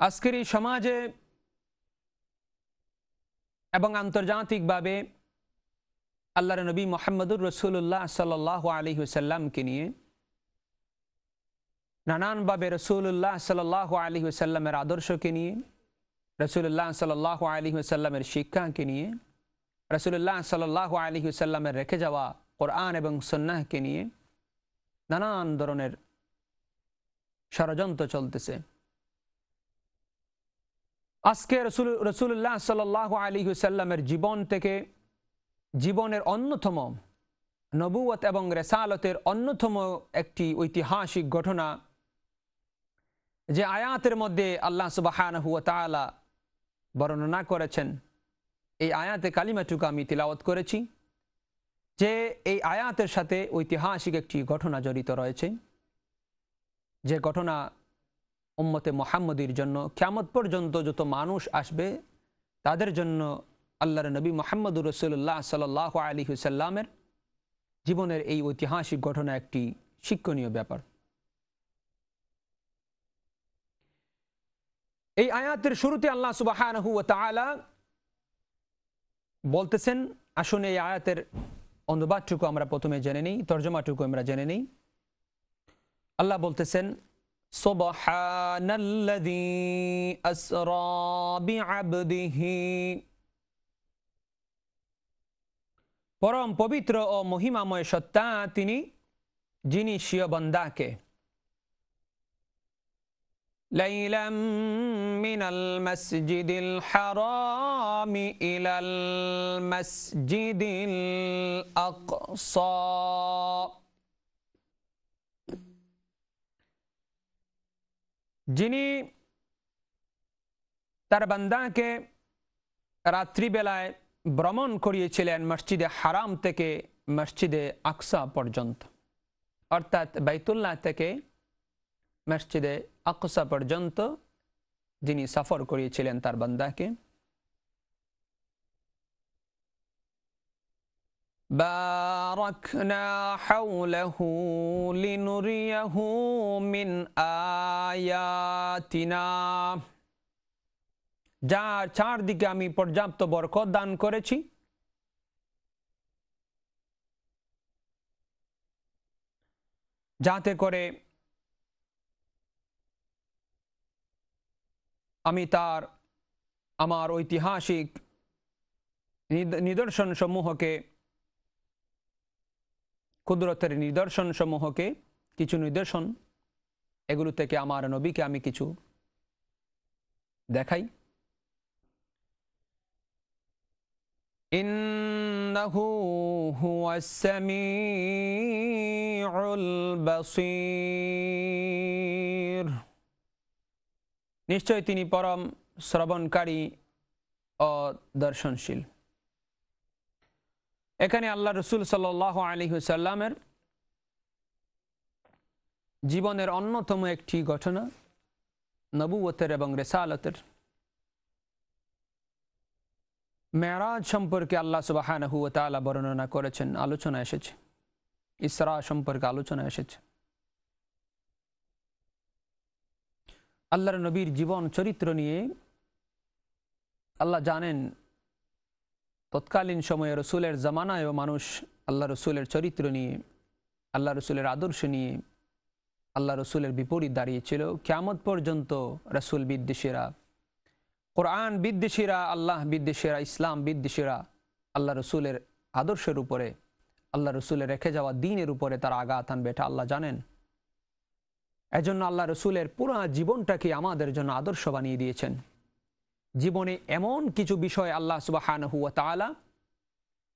আজকের এই সমাজে এবং আন্তর্জাতিকভাবে আল্লাহর নবী মুহাম্মদুর রাসূলুল্লাহ সাল্লাল্লাহু আলাইহি ওয়াসাল্লামকে নিয়ে নানানভাবে রাসূলুল্লাহ সাল্লাল্লাহু আলাইহি ওয়াসাল্লামের আদর্শকে নিয়ে, রাসূলুল্লাহ সাল্লাল্লাহু আলাইহি ওয়াসাল্লামের শিক্ষাকে নিয়ে, রাসূলুল্লাহ সাল্লাল্লাহু আলাইহি ওয়াসাল্লামের রেখে যাওয়া কোরআন এবং সুন্নাহকে নিয়ে নানান ধরনের ষড়যন্ত্র চলতেছে। আজকে রাসূলুল্লাহ সাল্লাল্লাহু আলাইহি ওয়াসাল্লামের জীবন থেকে, জীবনের অন্যতম নবুয়ত এবং রিসালতের অন্যতম একটি ঐতিহাসিক ঘটনা, যে আয়াতের মধ্যে আল্লাহ সুবহানাহু ওয়া তাআলা বর্ণনা করেছেন, এই আয়াতে কালিমাটুকু আমি তিলাওয়াত করেছি, যে এই আয়াতের সাথে ঐতিহাসিক একটি ঘটনা জড়িত রয়েছে, যে ঘটনা উম্মতে মুহাম্মদীর জন্য কিয়ামত পর্যন্ত যত মানুষ আসবে তাদের জন্য আল্লাহর নবী মুহাম্মদুর রাসূলুল্লাহ সাল্লাল্লাহু আলাইহি ওয়াসাল্লামের জীবনের এই ঐতিহাসিক ঘটনা একটি শিক্ষণীয় ব্যাপার। এই আয়াতের শুরুতে আল্লাহ সুবহানাহু ওয়া তাআলা বলতেছেন, আসুন এই আয়াতের অনুবাদটুকু আমরা প্রথমে জেনে নিই, তর্জমাটুকু আমরা জেনে নিই। আল্লাহ বলতেছেন, সুবহানাল্লাযী আসরা বিআবদিহি, পরম পবিত্র ও মহিমাময় সত্তা তিনি, যিনি স্বীয় বান্দাকে লাইলাম মিনাল মাসজিদিল হারামি ইলাল মাসজিদিল আকসা, যিনি তার বান্দাকে রাত্রিবেলায় ভ্রমণ করিয়েছিলেন মসজিদে হারাম থেকে মসজিদে আকসা পর্যন্ত, অর্থাৎ বাইতুল্লাহ থেকে মসজিদে আকসা পর্যন্ত যিনি সফর করিয়েছিলেন তার বান্দাকে। বারাকনা হাওলাহু লিনুরিয়াহু মিন আয়াতিনা, যার চারদিকে আমি পর্যাপ্ত বরকত দান করেছি, যাতে করে আমি আমার ঐতিহাসিক নিদর্শন সমূহকে, কুদরতের নিদর্শন সমূহকে, কিছু নিদর্শন, এগুলো থেকে আমার নবীকে আমি কিছু দেখাই। ইন্নাহু হুয়াস সামিউল বাসীর, নিশ্চয় তিনি পরম শ্রবণকারী ও দর্শনশীল। এখানে আল্লাহ রসুল সাল্লাল্লাহু আলাইহি ওয়াসাল্লামের জীবনের অন্যতম একটি ঘটনা, নবুয়তের এবং রিসালতের, মেরাজ সম্পর্কে আল্লাহ সুবহানাহু ওয়া তাআলা বর্ণনা করেছেন, আলোচনা এসেছে, ইসরা সম্পর্কে আলোচনা এসেছে। আল্লাহর নবীর জীবন চরিত্র নিয়ে আল্লাহ জানেন, তৎকালীন সময়ে রসুলের জামানায়ও মানুষ আল্লাহ রসুলের চরিত্র নিয়ে, আল্লাহ রসুলের আদর্শ নিয়ে আল্লাহ রসুলের বিপরীত দাঁড়িয়েছিল। কিয়ামত পর্যন্ত রসুল বিদ্বেষীরা, কোরআন বিদ্বেষীরা, আল্লাহ বিদ্বেষীরা, ইসলাম বিদ্বেষীরা আল্লাহ রসুলের আদর্শের উপরে, আল্লাহ রসুলের রেখে যাওয়া দ্বীনের উপরে তারা আঘাত আনবে, এটা আল্লাহ জানেন। এজন্য আল্লাহ রসুলের পুরা জীবনটাকে আমাদের জন্য আদর্শ বানিয়ে দিয়েছেন। জীবনে এমন কিছু বিষয় আল্লাহ সুবহানাহু ওয়া তাআলা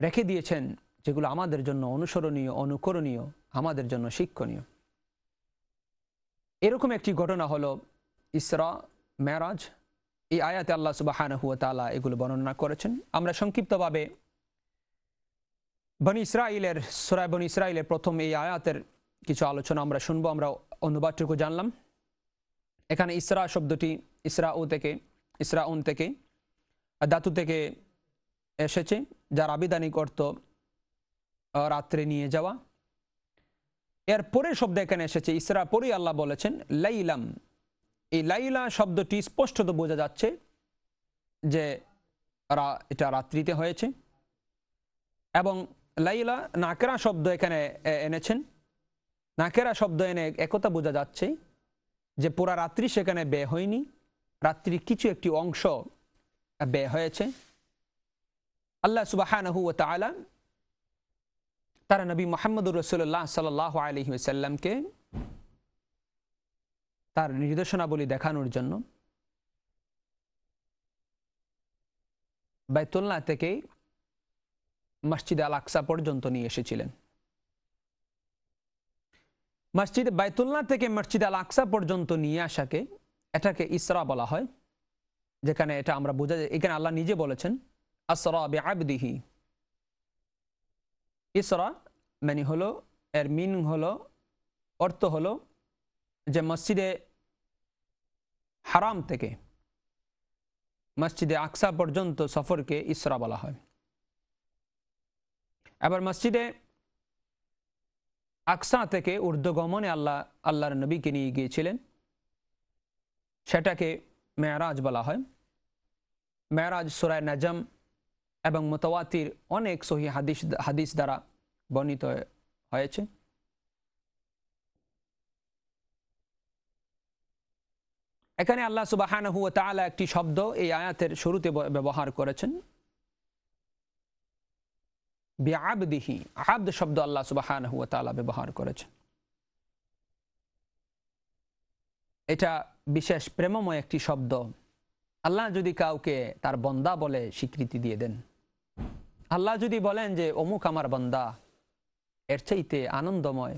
রেখে দিয়েছেন যেগুলো আমাদের জন্য অনুসরণীয়, অনুকরণীয়, আমাদের জন্য শিক্ষণীয়। এরকম একটি ঘটনা হলো ইসরা মেরাজ। এই আয়াতে আল্লাহ সুবহানাহু ওয়া তাআলা এগুলো বর্ণনা করেছেন। আমরা সংক্ষিপ্তভাবে বনী ইসরাইলের, সূরা বনী ইসরাইলের প্রথম এই আয়াতের কিছু আলোচনা আমরা শুনবো। আমরা অনুবাদটুকু জানলাম। এখানে ইসরা শব্দটি ইসরাউন থেকে ধাতু থেকে এসেছে, যার আবিধানিক অর্থ রাত্রে নিয়ে যাওয়া। এর পরের শব্দ এখানে এসেছে ইসরা, পরে আল্লাহ বলেছেন লাইলাম, এই লাইলা শব্দটি স্পষ্টত বোঝা যাচ্ছে যে এটা রাত্রিতে হয়েছে, এবং লাইলা নাকেরা শব্দ এখানে এনেছেন। নাকেরা শব্দ এনে একথা বোঝা যাচ্ছে যে পুরা রাত্রি সেখানে ব্যয় হয়নি, রাত্রির কিছু একটি অংশ ব্যয় হয়েছে। আল্লাহ সুবহানাহু ওয়া তাআলা তার নবী মুহাম্মদুর রাসূলুল্লাহ সাল্লাল্লাহু আলাইহি ওয়াসাল্লামকে তার নির্দেশনাবলী দেখানোর জন্য বাইতুল্লাহ থেকে মসজিদ আল আকসা পর্যন্ত নিয়ে এসেছিলেন। মসজিদ বাইতুল্লাহ থেকে মসজিদ আল আকসা পর্যন্ত নিয়ে আসাকে এটাকে ইসরা বলা হয়, যেখানে এটা আমরা বোঝা যায়, এখানে আল্লাহ নিজে বলেছেন আসরা বিআবদিহি। ইসরা মানে হলো, এর মিনিং হলো, অর্থ হলো যে মসজিদে হারাম থেকে মসজিদে আকসা পর্যন্ত সফরকে ইসরা বলা হয়। আবার মসজিদে আকসা থেকে ঊর্ধ্বগমনে আল্লাহর নবীকে নিয়ে গিয়েছিলেন, সেটাকে মেরাজ বলা হয়। মেরাজ সূরা নাজম এবং মুতাওয়াতির অনেক সহিহ হাদিস দ্বারা বর্ণিত হয়েছে। এখানে আল্লাহ সুবহানাহু ওয়া তাআলা একটি শব্দ এই আয়াতের শুরুতে ব্যবহার করেছেন, বিআবদিহি। আবদ শব্দ আল্লাহ সুবহানাহু ওয়া তাআলা ব্যবহার করেছেন। এটা বিশেষ প্রেমময় একটি শব্দ। আল্লাহ যদি কাউকে তার বান্দা বলে স্বীকৃতি দিয়ে দেন, আল্লাহ যদি বলেন যে অমুক আমার বান্দা, এর চাইতে আনন্দময়,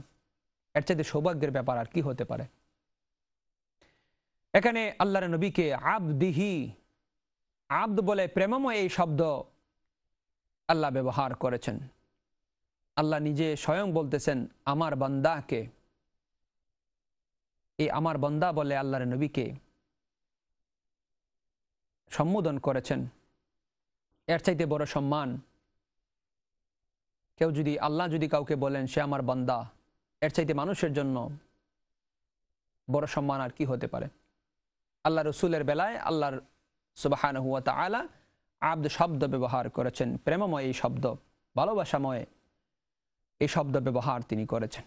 এর চাইতে সৌভাগ্যের ব্যাপার আর কি হতে পারে। এখানে আল্লাহর নবীকে আবদিহি, আবদ বলে প্রেমময় এই শব্দ আল্লাহ ব্যবহার করেছেন। আল্লাহ নিজে স্বয়ং বলতেছেন আমার বান্দাকে। এই আমার বান্দা বলে আল্লাহর নবীকে সম্বোধন করেছেন। এর চাইতে বড় সম্মান কেউ যদি, আল্লাহ যদি কাউকে বলেন সে আমার বান্দা, এর চাইতে মানুষের জন্য বড় সম্মান আর কি হতে পারে। আল্লাহ রসুলের বেলায় আল্লাহর সুবহানাহু ওয়া তাআলা আবদ শব্দ ব্যবহার করেছেন, প্রেমময় এই শব্দ, ভালোবাসাময় এই শব্দ ব্যবহার তিনি করেছেন।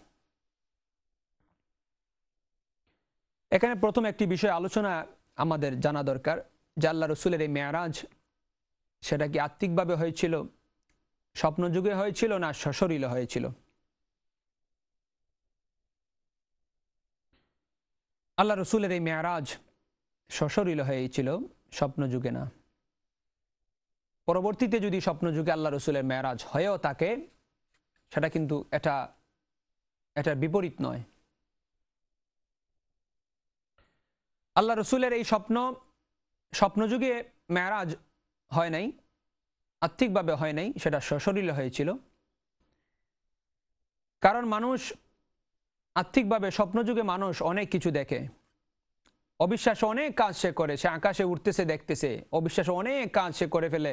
এখানে প্রথম একটি বিষয় আলোচনা আমাদের জানা দরকার যে আল্লাহ রসুলের এই মেরাজ, সেটা কি আত্মিকভাবে হয়েছিল, স্বপ্নযুগে হয়েছিল, না সশরীরে হয়েছিল। আল্লাহ রসুলের এই মেরাজ সশরীরে হয়েছিল, স্বপ্নযুগে না। পরবর্তীতে যদি স্বপ্নযুগে আল্লাহ রসুলের মেরাজ হয়েও থাকে, সেটা কিন্তু এটার বিপরীত নয়। আল্লাহ রসুলের এই স্বপ্নযুগে মেরাজ হয় নাই, আত্মিকভাবে হয় নাই, সেটা সশরীরে হয়েছিল। কারণ মানুষ আত্মিকভাবে, স্বপ্নযুগে মানুষ অনেক কিছু দেখে, অবিশ্বাস অনেক কাজ সে করে, সে আকাশে উঠতেছে দেখতেছে, অবিশ্বাস অনেক কাজ সে করে ফেলে,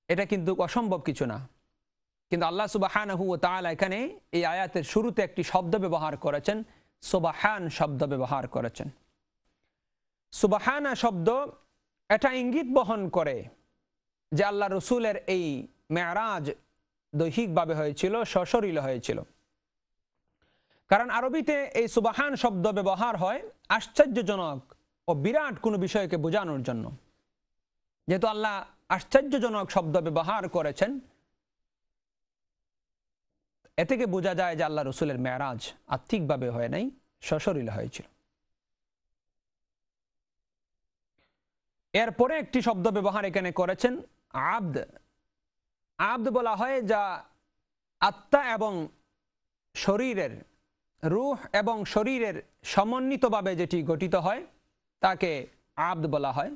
এটা কিন্তু অসম্ভব কিছু না। কিন্তু আল্লাহ সুবহানাহু ওয়া তাআলা এখানে এই আয়াতের শুরুতে একটি শব্দ ব্যবহার করেছেন, সুবহান শব্দ ব্যবহার করেছেন। সুবহানা শব্দ এটা ইঙ্গিত বহন করে যে আল্লাহ রসুলের এই মেরাজ দৈহিকভাবে হয়েছিল, সশরীরে হয়েছিল। কারণ আরবিতে এই সুবহান শব্দ ব্যবহার হয় আশ্চর্যজনক ও বিরাট কোনো বিষয়কে বোঝানোর জন্য। যেহেতু আল্লাহ আশ্চর্যজনক শব্দ ব্যবহার করেছেন, এ থেকে বোঝা যায় যে আল্লাহ রসুলের মেরাজ আত্মিকভাবে হয় নাই, সশরীরে হয়েছিল। এরপরে একটি শব্দ ব্যবহার এখানে করেছেন আবদ। আবদ বলা হয় যা আত্মা এবং শরীরের, রূহ এবং শরীরের সমন্বিতভাবে যেটি গঠিত হয় তাকে আবদ বলা হয়,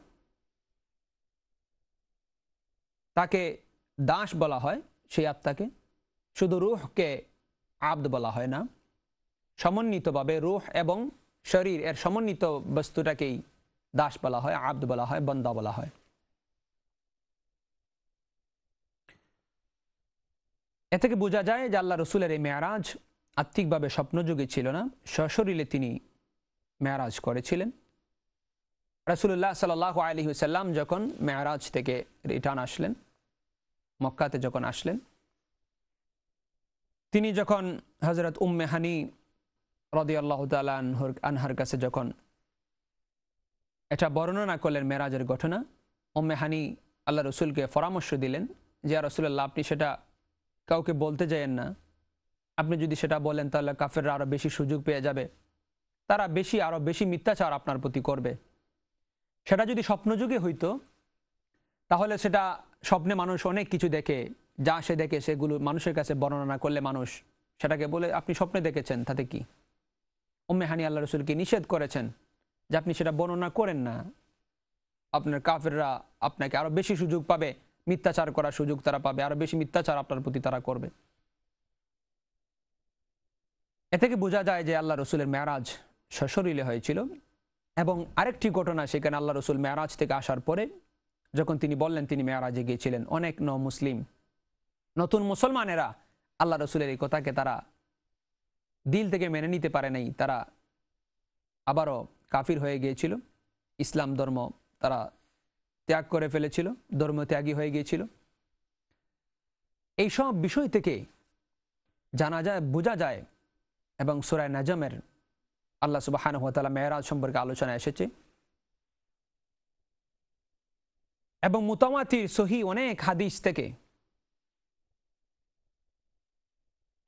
তাকে দাস বলা হয়। সেই আত্মাকে, শুধু রূহকে আবদ বলা হয় না, সমন্বিতভাবে রূহ এবং শরীর এর সমন্বিত বস্তুটাকেই দাস বলা হয়, আবদ বলা হয়, বান্দা বলা হয়। এ থেকে বোঝা যায় যে আল্লাহ রসুলের এই মেরাজ আত্মিকভাবে স্বপ্নযুগে ছিল না, সশরীরে তিনি মেরাজ করেছিলেন। রাসূলুল্লাহ সাল্লাল্লাহু আলাইহি ওয়াসাল্লাম যখন মেরাজ থেকে রিটার্ন আসলেন, মক্কাতে যখন আসলেন, তিনি যখন হযরত উম্মে হানি রাদিয়াল্লাহু তাআলা আনহার কাছে যখন এটা বর্ণনা করলেন মেরাজের ঘটনা, উম্মে হানি আল্লাহ রসুলকে পরামর্শ দিলেন যে ইয়া রাসূলুল্লাহ, আপনি সেটা কাউকে বলতে যায়েন না। আপনি যদি সেটা বলেন তাহলে কাফেররা আরো বেশি সুযোগ পেয়ে যাবে, তারা আরো বেশি মিথ্যাচার আপনার প্রতি করবে। সেটা যদি স্বপ্নযুগে হইতো তাহলে সেটা স্বপ্নে মানুষ অনেক কিছু দেখে, যা সে দেখে সেগুলো মানুষের কাছে বর্ণনা করলে মানুষ সেটাকে বলে আপনি স্বপ্নে দেখেছেন, তাতে কি। উম্মে হানি আল্লাহ রসুলকে নিষেধ করেছেন যে আপনি সেটা বর্ণনা করেন না, আপনার কাফেররা আপনাকে আরো বেশি সুযোগ পাবে, মিথ্যাচার করার সুযোগ তারা পাবে, আরো বেশি মিথ্যাচার আপনার প্রতি তারা করবে। এ থেকে বোঝা যায় যে আল্লাহ রসুলের মেরাজ সশরীরে হয়েছিল। এবং আরেকটি ঘটনা, সেখানে আল্লাহ রসুল মেরাজ থেকে আসার পরে যখন তিনি বললেন তিনি মেরাজে গিয়েছিলেন, অনেক মুসলিম নতুন মুসলমানেরা আল্লাহ রসুলের এই কথাকে তারা দিল থেকে মেনে নিতে পারে নাই, তারা আবারও কাফির হয়ে গিয়েছিল, ইসলাম ধর্ম তারা ত্যাগ করে ফেলেছিল, ধর্মত্যাগী হয়ে গিয়েছিল। এই সব বিষয় থেকে জানা যায়, বোঝা যায়, এবং সূরা নাজমের আল্লাহ সুবহানাহু ওয়া তাআলা মেরাজ সম্পর্কে আলোচনা এসেছে, এবং মুতাওয়াতির সহিহ অনেক হাদিস থেকে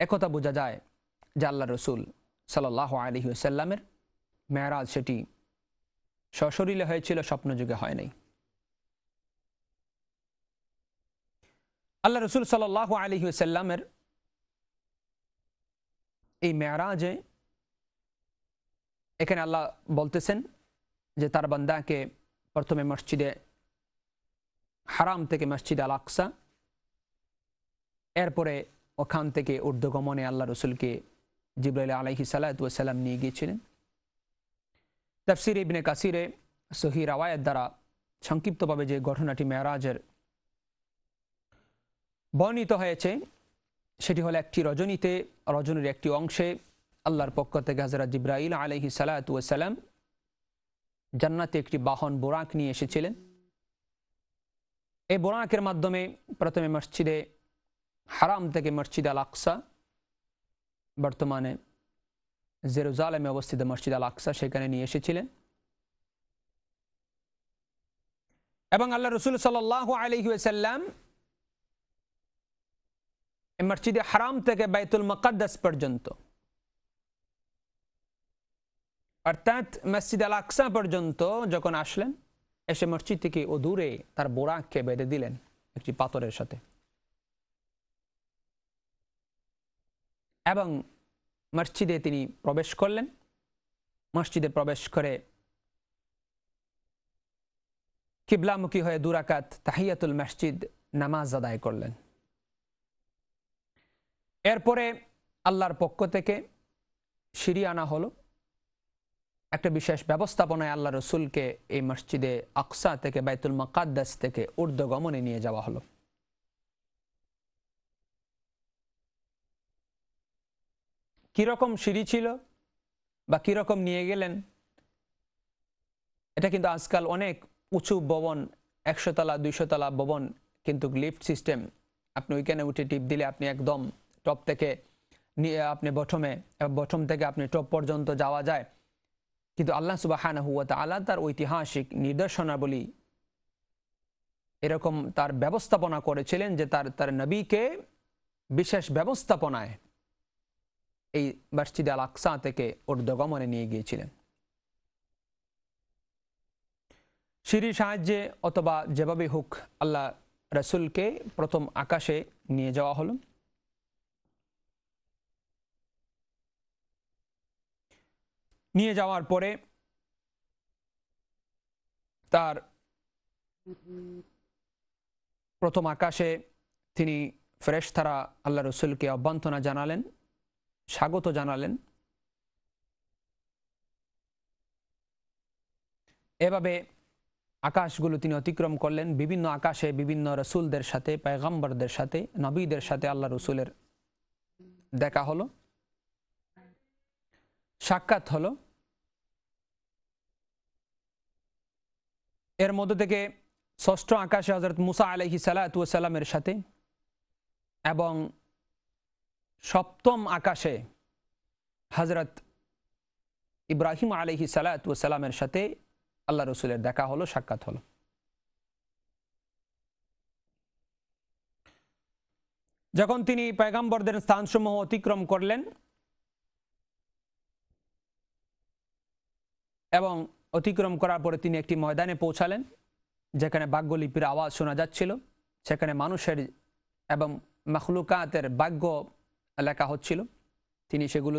একথা বোঝা যায় যে আল্লাহ রসুল সাল্লাল্লাহু আলাইহি ওয়াসাল্লামের মেরাজ সেটি সশরীরে হয়েছিল, স্বপ্নযুগে হয় নাই। আল্লাহ রসুল সাল্লাল্লাহু আলাইহি ওয়াসাল্লামের এই মেরাজে এখানে আল্লাহ বলতেছেন যে তার বান্দাকে প্রথমে মসজিদে হারাম থেকে মসজিদ আল আকসা, এরপরে ওখান থেকে ঊর্ধ্বগমনে আল্লাহ রসুলকে জিবরাইল আলাইহিস সালাতু ওয়াস সালাম নিয়ে গিয়েছিলেন। তাফসীর ইবনে কাসিরে সহিহ রাওয়ায়াত দ্বারা সংক্ষিপ্তভাবে যে ঘটনাটি মেরাজের বর্ণিত হয়েছে সেটি হলো একটি রজনীতে, রজনীর একটি অংশে আল্লাহর পক্ষ থেকে হযরত জিবরাইল আলাইহিস সালাতু ওয়াস সালাম জান্নাতে একটি বাহন বোরাক নিয়ে এসেছিলেন। এই বোরাকের মাধ্যমে প্রথমে মসজিদে হারাম থেকে মসজিদ আল আকসা, বর্তমানে জেরুজালেমে অবস্থিত মসজিদ আল আকসা, সেখানে নিয়ে এসেছিলেন। এবং আল্লাহ রসুল সাল্লাল্লাহু আলাইহি ওয়াসাল্লাম মসজিদে হারাম থেকে বাইতুল মুকাদ্দাস পর্যন্ত, অর্থাৎ মসজিদ আল আকসা পর্যন্ত যখন আসলেন, এসে মসজিদ থেকে ও দূরে তার বোরাককে বেঁধে দিলেন একটি পাথরের সাথে, এবং মসজিদে তিনি প্রবেশ করলেন। মসজিদে প্রবেশ করে কিবলামুখী হয়ে 2 রাকাত তাহিয়াতুল মসজিদ নামাজ আদায় করলেন। এরপরে আল্লাহর পক্ষ থেকে সিঁড়ি আনা হলো, একটা বিশেষ ব্যবস্থাপনায় আল্লাহ রসুলকে এই মসজিদে আকসা থেকে বাইতুল মুকাদ্দাস থেকে ঊর্ধ্বগমনে নিয়ে যাওয়া হলো। কিরকম সিঁড়ি ছিল বা কিরকম নিয়ে গেলেন, এটা কিন্তু আজকাল অনেক উঁচু ভবন, 100 তলা 200 তলা ভবন, কিন্তু লিফট সিস্টেম, আপনি ওইখানে উঠে টিপ দিলে আপনি একদম টপ থেকে আপনি বটম থেকে আপনি টপ পর্যন্ত যাওয়া যায়। কিন্তু আল্লাহ সুবহানাহু ওয়া তাআলা তার ঐতিহাসিক নিদর্শনাবলী এরকম তার ব্যবস্থাপনা করেছিলেন যে তার নবীকে বিশেষ ব্যবস্থাপনায় এই মসজিদ আল আকসা থেকে ঊর্ধ্বগমনে নিয়ে গিয়েছিলেন। সিঁড়ির সাহায্যে অথবা যেভাবে হোক আল্লাহ রসুলকে প্রথম আকাশে নিয়ে যাওয়া হলো। নিয়ে যাওয়ার পরে তার প্রথম আকাশে তিনি ফেরেশতারা আল্লাহ রসুলকে অভ্যর্থনা জানালেন, স্বাগত জানালেন। এভাবে আকাশগুলো তিনি অতিক্রম করলেন। বিভিন্ন আকাশে বিভিন্ন রসুলদের সাথে, পয়গম্বরদের সাথে, নবীদের সাথে আল্লাহ রসুলের দেখা হলো, সাক্ষাৎ হলো। এর মধ্য থেকে ষষ্ঠ আকাশে হযরত মুসা আলাইহিস সালাতু ওয়াস সালামের সাথে এবং সপ্তম আকাশে হযরত ইব্রাহিম আলাইহিস সালাতু ওয়াস সালামের সাথে আল্লাহ রসুলের দেখা হলো, সাক্ষাৎ হলো। যখন তিনি পয়গম্বরদের স্থানসমূহ অতিক্রম করলেন এবং অতিক্রম করার পরে তিনি একটি ময়দানে পৌঁছালেন যেখানে বাগ্যলিপির আওয়াজ শোনা যাচ্ছিল, সেখানে মানুষের এবং মখলুকাতের বাগ্য লেখা হচ্ছিল। তিনি সেগুলো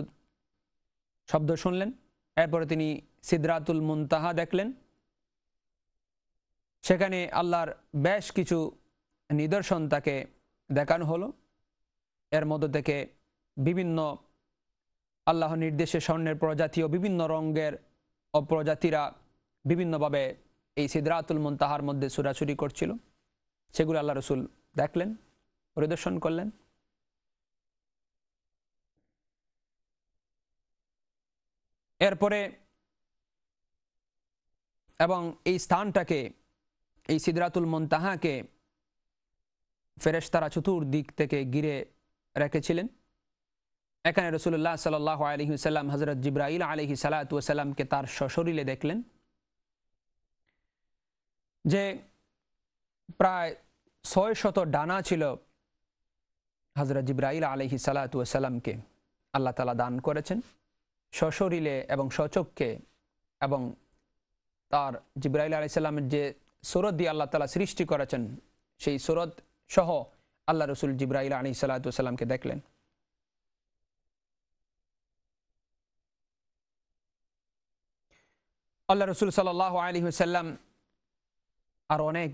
শব্দ শুনলেন। এরপরে তিনি সিদরাতুল মুনতাহা দেখলেন। সেখানে আল্লাহর বেশ কিছু নিদর্শন তাকে দেখানো হলো। এর মধ্য থেকে বিভিন্ন আল্লাহর নির্দেশে স্বর্ণের প্রজাতি ও বিভিন্ন রঙের অপ্রজাতিরা বিভিন্নভাবে এই সিদরাতুল মুনতাহার মধ্যে ছুটাছুটি করছিল। সেগুলো আল্লাহ রসুল দেখলেন, পরিদর্শন করলেন। এরপরে এবং এই স্থানটাকে, এই সিদরাতুল মুনতাহাকে ফেরেশতারা চতুর্দিক থেকে ঘিরে রেখেছিলেন। এখানে রাসূলুল্লাহ সাল্লাল্লাহু আলাইহি ওয়াসাল্লাম হযরত জিবরাইল আলাইহিস সালাতু ওয়াসাল্লামকে তার সশরীরে দেখলেন, যে প্রায় 600 ডানা ছিল হযরত জিবরাইল আলাইহিস সালাতু ওয়াসাল্লামকে আল্লাহ তাআলা দান করেছেন সশরীরে এবং স্বচক্ষে। এবং তার জিবরাইল আলাইহিস সালামের যে সুরত দিয়ে আল্লাহ তাআলা সৃষ্টি করেছেন, সেই সুরত সহ আল্লাহ রসুল জিবরাইল আলাইহিস সালাতু ওয়াসাল্লামকে দেখলেন। আল্লাহ রসুল সাল্লাল্লাহু আলাইহি ওয়াসাল্লাম আর অনেক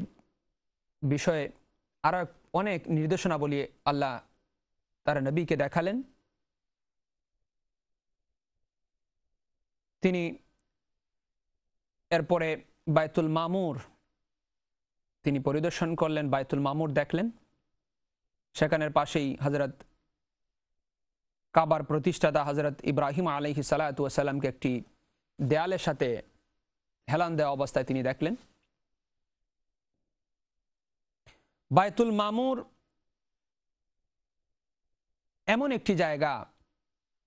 বিষয়ে আরো অনেক নির্দেশনাবলী আল্লাহ তার নবীকে দেখালেন। তিনি এরপরে বাইতুল মামুর তিনি পরিদর্শন করলেন, বাইতুল মামুর দেখলেন। সেখানের পাশেই হযরত কাবার প্রতিষ্ঠাতা হযরত ইব্রাহিম আলাইহিস সালাতু ওয়াস সালামকে একটি দেয়ালের সাথে হেলান দেওয়া অবস্থায় তিনি দেখলেন। বাইতুল মামুর এমন একটি জায়গা,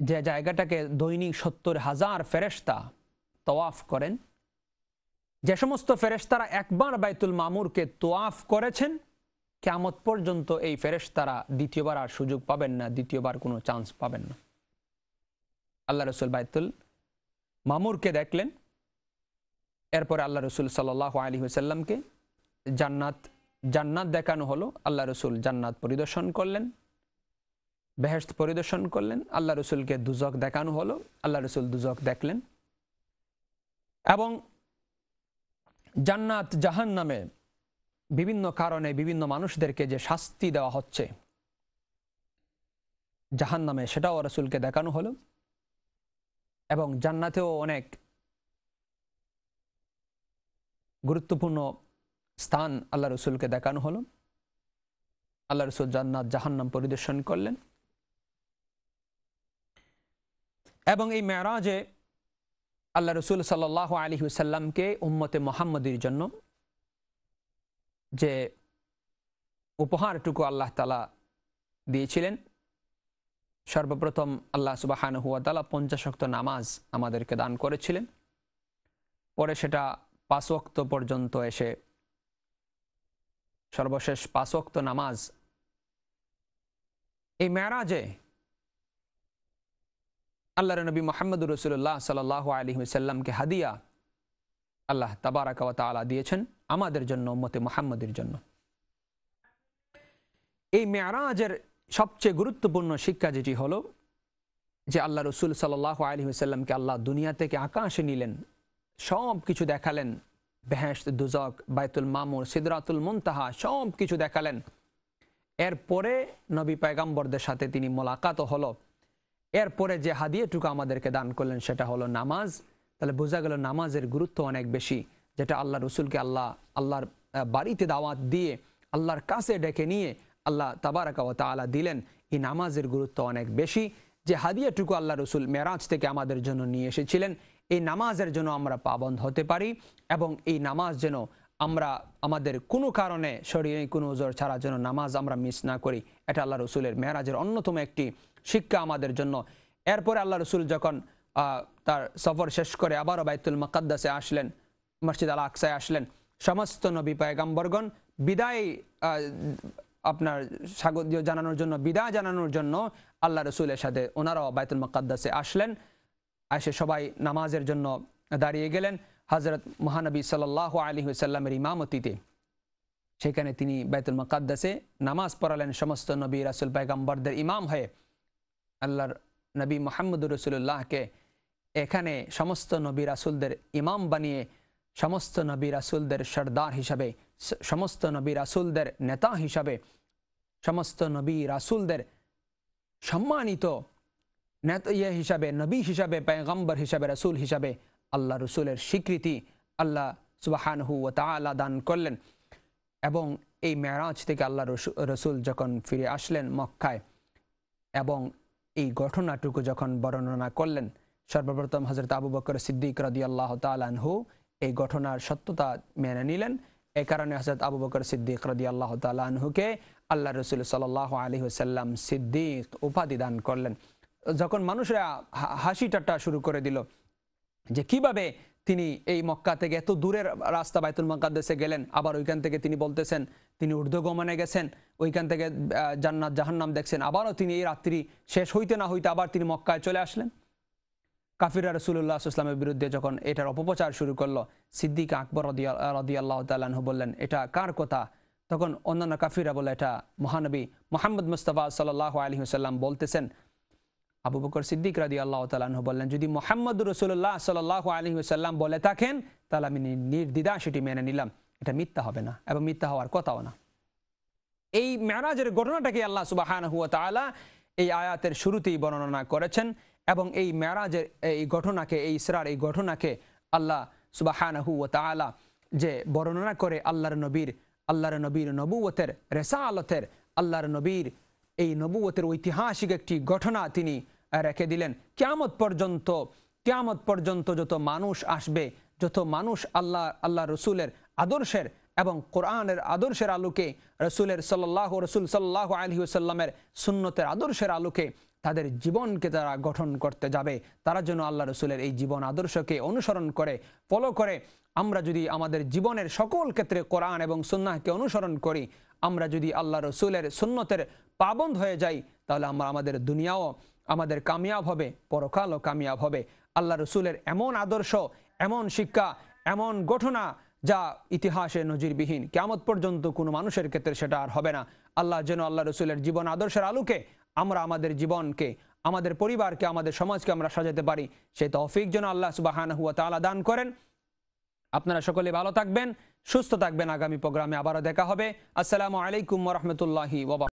যে জায়গাটাকে দৈনিক 70,000 ফেরেশতা তওয়াফ করেন। যে সমস্ত ফেরেশতারা একবার বাইতুল মামুরকে তওয়াফ করেছেন, কিয়ামত পর্যন্ত এই ফেরেশতারা দ্বিতীয়বার আর সুযোগ পাবেন না, দ্বিতীয়বার কোনো চান্স পাবেন না। আল্লাহ রসুল বাইতুল মামুরকে দেখলেন। এরপরে আল্লাহ রসুল সাল্লাল্লাহু আলাইহি ওয়াসাল্লামকে জান্নাত দেখানো হলো। আল্লাহ রসুল জান্নাত পরিদর্শন করলেন, বেহেশত পরিদর্শন করলেন। আল্লাহ রসুলকে দুজক দেখানো হলো, আল্লাহ রসুল দুজক দেখলেন। এবং জান্নাত জাহান্নামে বিভিন্ন কারণে বিভিন্ন মানুষদেরকে যে শাস্তি দেওয়া হচ্ছে জাহান্নামে, সেটাও রসুলকে দেখানো হলো। এবং জান্নাতেও অনেক গুরুত্বপূর্ণ স্থান আল্লাহ রসুলকে দেখানো হলো। আল্লাহ রসুল জান্নাত জাহান্নাম পরিদর্শন করলেন। এবং এই মেরাজে আল্লাহ রসুল সাল্লাল্লাহু আলাইহি ওয়াসাল্লামকে উম্মতে মুহাম্মদীর জন্য যে উপহারটুকু আল্লাহ তাআলা দিয়েছিলেন, সর্বপ্রথম আল্লাহ সুবহানাহু ওয়া তাআলা 50 ওয়াক্ত নামাজ আমাদেরকে দান করেছিলেন। পরে সেটা 5 ওয়াক্ত পর্যন্ত এসে সর্বশেষ 5 ওয়াক্ত নামাজ এই মেরাজে আল্লাহর নবী মুহাম্মদুর রাসূলুল্লাহ সাল্লাল্লাহু আলাইহি ওয়াসাল্লামকে হাদিয়া আল্লাহ তাবারাকা ওয়া তাআলা দিয়েছেন আমাদের জন্য, উম্মতে মুহাম্মদের জন্য। এই মেরাজের সবচেয়ে গুরুত্বপূর্ণ শিক্ষা যেটি হলো যে আল্লাহ রসুল সাল্লাল্লাহু আলাইহি ওয়াসাল্লামকে আল্লাহ দুনিয়া থেকে আকাশে নিলেন, সব কিছু দেখালেন, বেহেশত, দুজক, বাইতুল মামুর, সিদরাতুল মুনতাহা সব কিছু দেখালেন। এরপরে নবী পয়গম্বরদের সাথে তিনি মোলাকাত হলো। এরপরে যে হাদিয়াটুকু আমাদেরকে দান করলেন সেটা হলো নামাজ। তাহলে বোঝা গেল নামাজের গুরুত্ব অনেক বেশি, যেটা আল্লাহ রসুলকে আল্লাহর বাড়িতে দাওয়াত দিয়ে আল্লাহর কাছে ডেকে নিয়ে আল্লাহ তাবারাকা ওয়া তাআলা দিলেন। এই নামাজের গুরুত্ব অনেক বেশি। যে হাদিয়াটুকু আল্লাহ রসুল মেরাজ থেকে আমাদের জন্য নিয়ে এসেছিলেন, এই নামাজের জন্য আমরা পাবন্দ হতে পারি এবং এই নামাজ যেন আমরা আমাদের কোনো কারণে শরীরে কোনো ওজর ছাড়া যেন নামাজ আমরা মিস না করি। এটা আল্লাহ রসুলের মেরাজের অন্যতম একটি শিক্ষা আমাদের জন্য। এরপরে আল্লাহ রসুল যখন তার সফর শেষ করে আবারও বাইতুল মুকাদ্দাসে আসলেন, মসজিদ আল আকসায় আসলেন, সমস্ত নবী পয়গম্বরগণ বিদায় আপনার স্বাগত জানানোর জন্য, বিদায় জানানোর জন্য আল্লাহ রসুলের সাথে ওনারাও বাইতুল মুকাদ্দাসে আসলেন। এসে সবাই নামাজের জন্য দাঁড়িয়ে গেলেন। হযরত মহানবী সাল্লাল্লাহু আলাইহি ওয়াসাল্লামের ইমামতিতে সেখানে তিনি বাইতুল মুকাদ্দাসে নামাজ পড়ালেন সমস্ত নবী রাসূল পয়গম্বরদের ইমাম হয়ে। আল্লাহর নবী মুহাম্মদুর রাসূলুল্লাহকে এখানে সমস্ত নবী রাসূলদের ইমাম বানিয়ে, সমস্ত নবী রাসূলদের সরদার হিসাবে, সমস্ত নবী রাসূলদের নেতা হিসাবে, সমস্ত নবী রাসূলদের সম্মানিত নেতা হিসাবে, নবী হিসাবে, পয়গম্বর হিসাবে, রাসূল হিসাবে আল্লাহ রসুলের স্বীকৃতি আল্লাহ সুবহানাহু ওয়া তাআলা দান করলেন। এবং এই মেরাজ থেকে আল্লাহ রসুল যখন ফিরে আসলেন মক্কায় এবং এই ঘটনাটুকু যখন বর্ণনা করলেন, সর্বপ্রথম হযরত আবু বকর সিদ্দিক রাদিয়াল্লাহু তাআলা আনহু এই ঘটনার সত্যতা মেনে নিলেন। এই কারণে হযরত আবু বকর সিদ্দিক রাদিয়াল্লাহু তাআলা আনহুকে আল্লাহ রসুল সাল্লাল্লাহু আলাইহি ওয়াসাল্লাম সিদ্দিক উপাধি দান করলেন। যখন মানুষরা হাসি ঠাট্টা শুরু করে দিল যে কিভাবে তিনি এই মক্কা থেকে এত দূরের রাস্তা বাইতুল মুকাদ্দাসে গেলেন, আবার ওইখান থেকে তিনি বলতেছেন তিনি ঊর্ধ্বগমনে গেছেন, ওইখান থেকে জান্নাত জাহান্নাম দেখছেন, আবারও তিনি এই রাত্রি শেষ হইতে না হইতে আবার তিনি মক্কায় চলে আসলেন। কাফিররা রাসূলুল্লাহ সাল্লাল্লাহু আলাইহি ওয়াসাল্লামের বিরুদ্ধে যখন এটার অপপ্রচার শুরু করলো, সিদ্দিক আকবর রাদিয়াল্লাহু তাআলা আনহু বললেন এটা কার কথা? তখন অন্যান্য কাফিররা বলে এটা মহানবী মুহাম্মদ মুস্তাফা সাল্লাল্লাহু আলাইহি ওয়াসাল্লাম বলতেছেন। আবু বকর সিদ্দিক রাদিয়াল্লাহু তাআলা আনহু বললেন যদি মুহাম্মদুর রাসূলুল্লাহ সাল্লাল্লাহু আলাইহি ওয়াসাল্লাম বলে থাকেন তাহলে আমি নির্দ্বিধায় সেটি মেনে নিলাম, এটা মিথ্যা হবে না এবং মিথ্যা হওয়ার কথাও না। এই মেরাজের ঘটনাটাকে আল্লাহ সুবহানাহু ওয়া তাআলা এই আয়াতের শুরুতেই বর্ণনা করেছেন এবং এই মেরাজের এই ঘটনাকে, এই ইসরার এই ঘটনাকে আল্লাহ সুবহানাহু ওয়া তাআলা যে বর্ণনা করে আল্লাহর নবীর নবুয়তের, রিসালাতের, আল্লাহর নবীর এই নবুয়তের ঐতিহাসিক একটি ঘটনা তিনি রেখে দিলেন। কিয়ামত পর্যন্ত যত মানুষ আসবে, যত মানুষ আল্লাহ রসুলের আদর্শের এবং কোরআনের আদর্শের আলোকে, রসুল সাল্লাল্লাহু আলাইহি ওয়াসাল্লামের সুন্নতের আদর্শের আলোকে তাদের জীবনকে তারা গঠন করতে যাবে, তারা যেন আল্লাহ রসুলের এই জীবন আদর্শকে অনুসরণ করে, ফলো করে। আমরা যদি আমাদের জীবনের সকল ক্ষেত্রে কোরআন এবং সুন্নাহকে অনুসরণ করি, আমরা যদি আল্লাহ রসুলের সুন্নতের পাবন্দ হয়ে যাই, তাহলে আমাদের দুনিয়াও আমাদের কামিয়াব হবে, পরকালও কামিয়াব হবে। আল্লাহ রসুলের এমন আদর্শ, এমন শিক্ষা, এমন ঘটনা যা ইতিহাসে নজিরবিহীন, কিয়ামত পর্যন্ত কোনো মানুষের ক্ষেত্রে সেটা আর হবে না। আল্লাহ যেন আল্লাহ রসুলের জীবন আদর্শের আলোকে আমরা আমাদের জীবনকে, আমাদের পরিবারকে, আমাদের সমাজকে আমরা সাজাতে পারি, সেই তৌফিক যেন আল্লাহ সুবহানাহু ওয়া তাআলা দান করেন। আপনারা সকলে ভালো থাকবেন, সুস্থ থাকবেন। আগামী প্রোগ্রামে আবারও দেখা হবে। আসসালামু আলাইকুম ওয়া রাহমাতুল্লাহি ওয়া বারাকাতুহু।